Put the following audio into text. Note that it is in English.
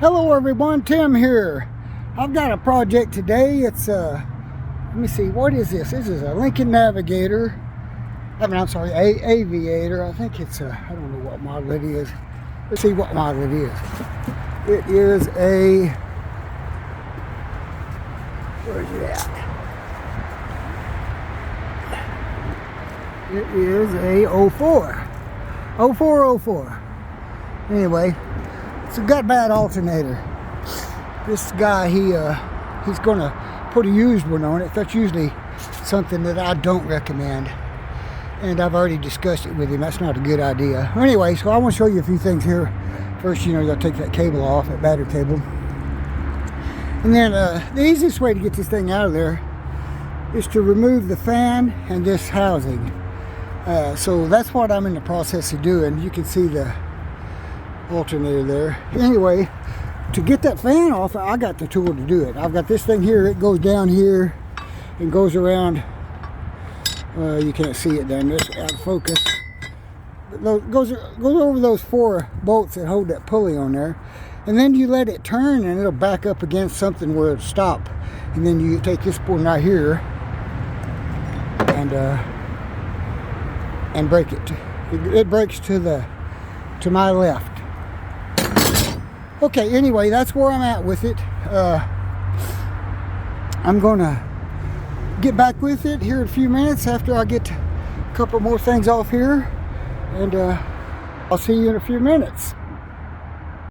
Hello everyone, Tim here. I've got a project today. It's let me see, what is this? This is a Lincoln Navigator. I'm sorry, Aviator. I think it's I don't know what model it is. Let's see what model it is. It is a, where is it at? It is a 04. Anyway, it's got a bad alternator. This guy, he's gonna put a used one on it. That's usually something that I don't recommend, and I've already discussed it with him. That's not a good idea. Anyway, so I want to show you a few things here. First, you gotta take that cable off, that battery cable, and then the easiest way to get this thing out of there is to remove the fan and this housing. So that's what I'm in the process of doing. You can see the alternator there. Anyway, to get that fan off, I got the tool to do it. I've got this thing here. It goes down here and goes around. You can't see it down this out of focus. It goes over those 4 bolts that hold that pulley on there, and then you let it turn and it'll back up against something where it'll stop. And then you take this one right here and break it. It breaks to my left. Okay, anyway, that's where I'm at with it. I'm gonna get back with it here in a few minutes after I get a couple more things off here, and I'll see you in a few minutes.